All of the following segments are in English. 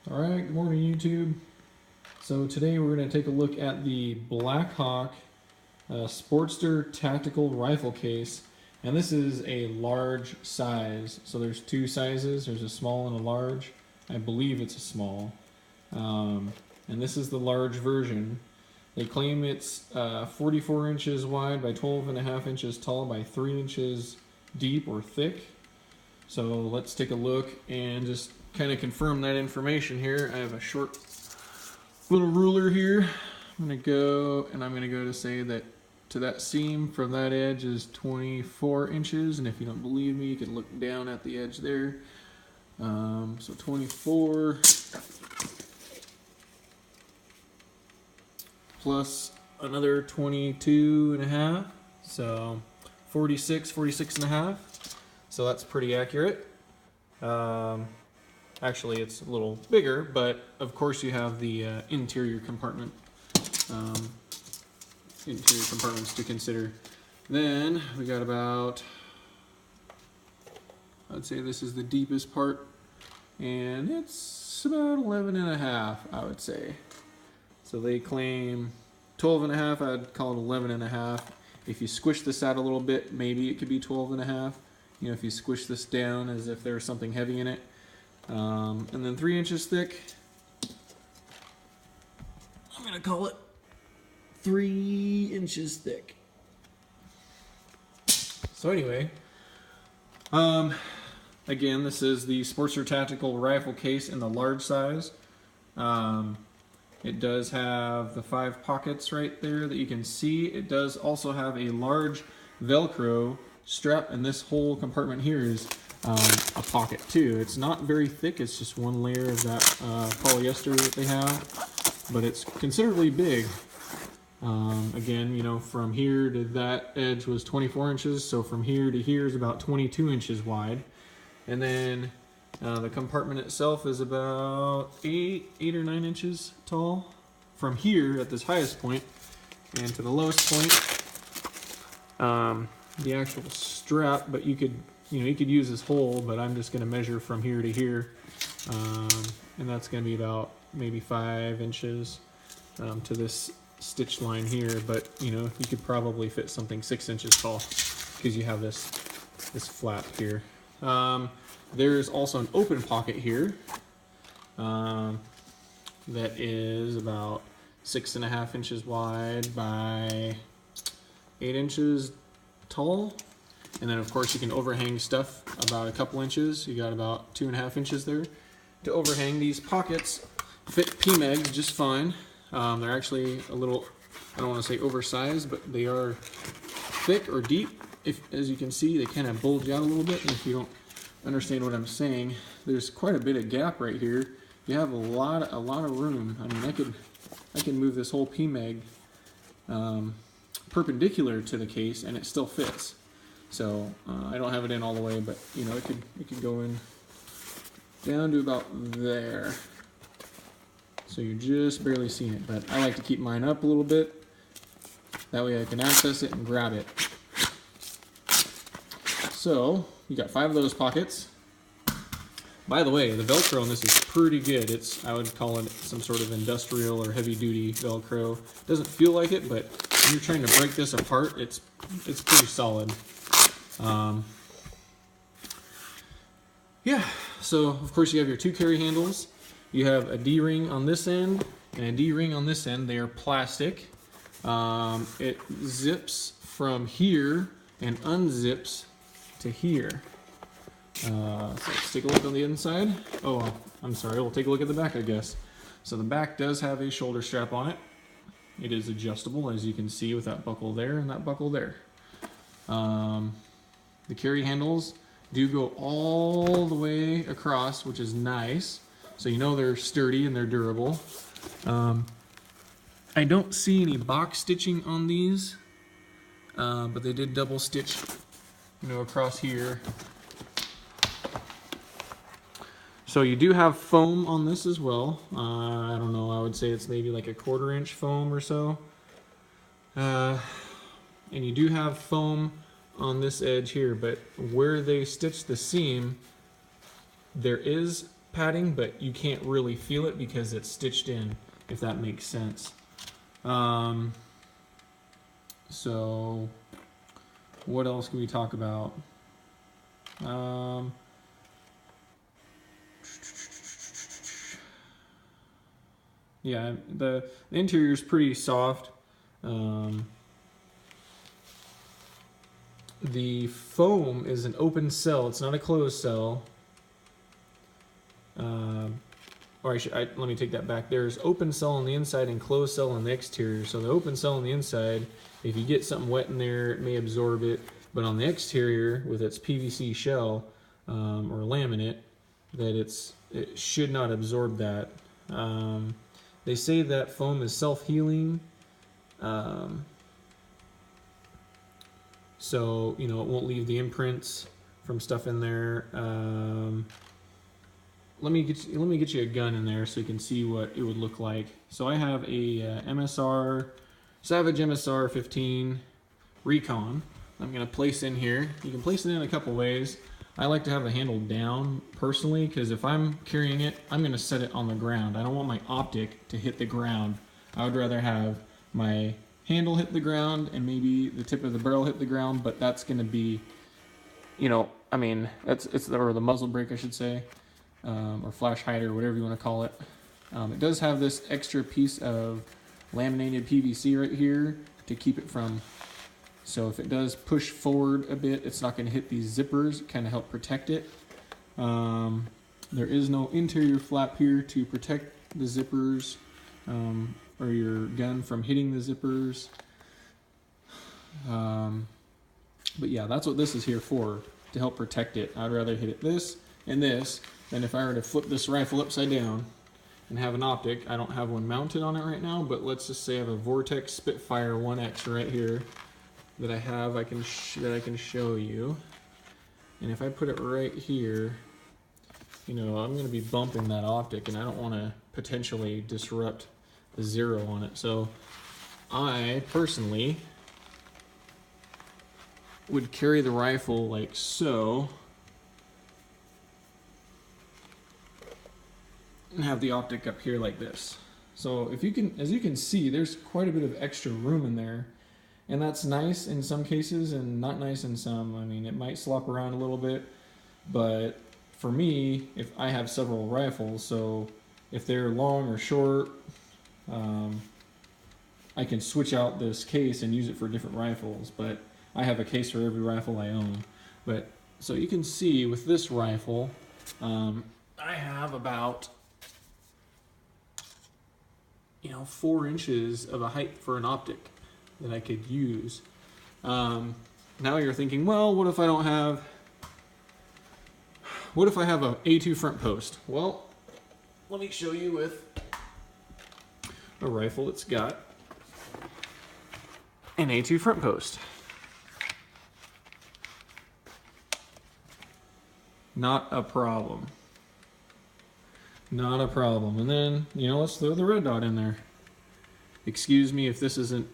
Alright, good morning YouTube. So today we're going to take a look at the Blackhawk Sportster Tactical Rifle Case. And this is a large size. So there's two sizes, there's a small and a large. I believe it's a small. And this is the large version. They claim it's 44 inches wide by 12.5 inches tall by 3 inches deep or thick. So let's take a look and just kind of confirm that information here. I have a short little ruler here. I'm going to go to say that to that seam from that edge is 24 inches. And if you don't believe me, you can look down at the edge there. So 24 plus another 22.5. So 46 and a half. So that's pretty accurate. Actually, it's a little bigger, but of course you have the interior compartments to consider. Then we got about, I'd say this is the deepest part, and it's about 11.5, I would say. So they claim 12.5, I'd call it 11.5. If you squish this out a little bit, maybe it could be 12.5. You know, if you squish this down as if there was something heavy in it. And then 3 inches thick. I'm going to call it 3 inches thick. So anyway, again, this is the Sportster Tactical Rifle Case in the large size. It does have the 5 pockets right there that you can see. It does also have a large Velcro strap, and this whole compartment here is a pocket too. It's not very thick, it's just one layer of that polyester that they have, but it's considerably big. Again, you know, from here to that edge was 24 inches, so from here to here is about 22 inches wide. And then the compartment itself is about 8 or 9 inches tall from here at this highest point, and to the lowest point, the actual strap, but you could use this hole, but I'm just going to measure from here to here, and that's going to be about maybe 5 inches to this stitch line here. But you know, you could probably fit something 6 inches tall because you have this flap here. There's also an open pocket here that is about 6.5 inches wide by 8 inches tall. And then of course you can overhang stuff about a couple inches. You got about 2.5 inches there to overhang. These pockets fit PMEGs just fine. They're actually a little, I don't want to say oversized, but they are thick or deep. As you can see, they kind of bulge out a little bit. And if you don't understand what I'm saying, there's quite a bit of gap right here. You have a lot of room. I mean, I could move this whole PMEG perpendicular to the case, and it still fits. So I don't have it in all the way, but you know, it could go in down to about there. So you're just barely seeing it, but I like to keep mine up a little bit. That way I can access it and grab it. So you got 5 of those pockets. By the way, the Velcro on this is pretty good. I would call it some sort of industrial or heavy duty Velcro. It doesn't feel like it, but when you're trying to break this apart, it's pretty solid. Yeah, so of course you have your 2 carry handles. You have a D-ring on this end and a D-ring on this end. They are plastic. It zips from here and unzips to here. So let's take a look on the inside. Oh, I'm sorry, we'll take a look at the back, I guess. So the back does have a shoulder strap on it. It is adjustable, as you can see, with that buckle there and that buckle there. The carry handles do go all the way across, which is nice. So you know they're sturdy and they're durable. I don't see any box stitching on these, but they did double stitch, you know, across here. So you do have foam on this as well. I don't know, I would say it's maybe like a 1/4 inch foam or so. And you do have foam on this edge here, but where they stitch the seam, there is padding, but you can't really feel it because it's stitched in, if that makes sense. So what else can we talk about? Yeah, the interior is pretty soft. The foam is an open cell. It's not a closed cell. Let me take that back. There's open cell on the inside and closed cell on the exterior. So the open cell on the inside, if you get something wet in there, it may absorb it. But on the exterior, with its PVC shell or laminate, it should not absorb that. They say that foam is self-healing, so it won't leave the imprints from stuff in there. Let me get you a gun in there so you can see what it would look like. So I have a Savage MSR 15 Recon. I'm gonna place in here. You can place it in a couple ways. I like to have the handle down personally, because if I'm carrying it, I'm gonna set it on the ground. I don't want my optic to hit the ground. I would rather have my handle hit the ground and maybe the tip of the barrel hit the ground, but that's gonna be, or the muzzle brake, I should say, or flash hider, whatever you want to call it. It does have this extra piece of laminated PVC right here to keep it from, so if it does push forward a bit, it's not going to hit these zippers, kind of help protect it. There is no interior flap here to protect the zippers or your gun from hitting the zippers. But yeah, that's what this is here for, to help protect it. I'd rather hit it this and this than if I were to flip this rifle upside down and have an optic. I don't have one mounted on it right now, but let's just say I have a Vortex Spitfire 1X right here that I have. I can show you. And if I put it right here, I'm going to be bumping that optic, and I don't want to potentially disrupt the zero on it. So I personally would carry the rifle like so, and have the optic up here like this. So as you can see, there's quite a bit of extra room in there, and that's nice in some cases and not nice in some. I mean, it might slop around a little bit, but for me, if I have several rifles, so if they're long or short, I can switch out this case and use it for different rifles, but I have a case for every rifle I own. But so you can see with this rifle, I have about 4 inches of a height for an optic that I could use. Now you're thinking, well, what if I have a A2 front post? Well, let me show you with a rifle that's got an A2 front post. Not a problem. Not a problem. And then, let's throw the red dot in there. Excuse me if this isn't,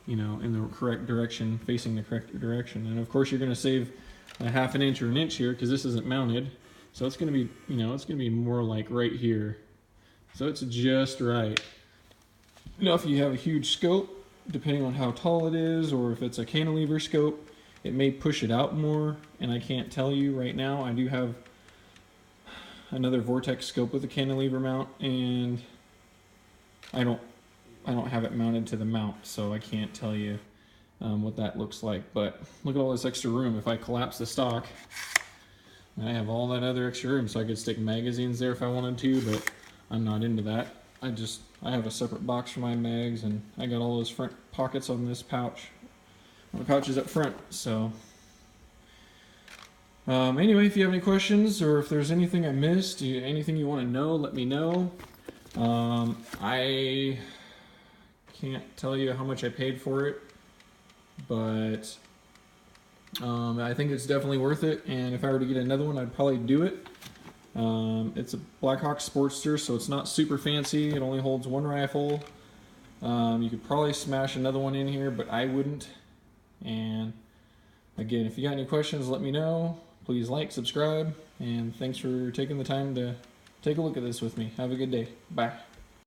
in the correct direction, facing the correct direction. And of course you're going to save a half an inch or an inch here because this isn't mounted. So it's going to be, it's going to be more like right here. So it's just right. Now if you have a huge scope, depending on how tall it is, or if it's a cantilever scope, it may push it out more, and I can't tell you right now. I do have another Vortex scope with a cantilever mount, and I don't have it mounted to the mount, so I can't tell you what that looks like. But look at all this extra room. If I collapse the stock, I have all that other extra room, so I could stick magazines there if I wanted to, but I'm not into that. I have a separate box for my mags, and I got all those front pockets on this pouch. The pouch is up front, so anyway, if you have any questions, or if there's anything I missed, anything you want to know, let me know. I can't tell you how much I paid for it, but I think it's definitely worth it, and if I were to get another one, I'd probably do it. It's a Blackhawk Sportster, so it's not super fancy. It only holds one rifle. You could probably smash another one in here, but I wouldn't. And again, if you got any questions, let me know. Please like, subscribe, and thanks for taking the time to take a look at this with me. Have a good day. Bye.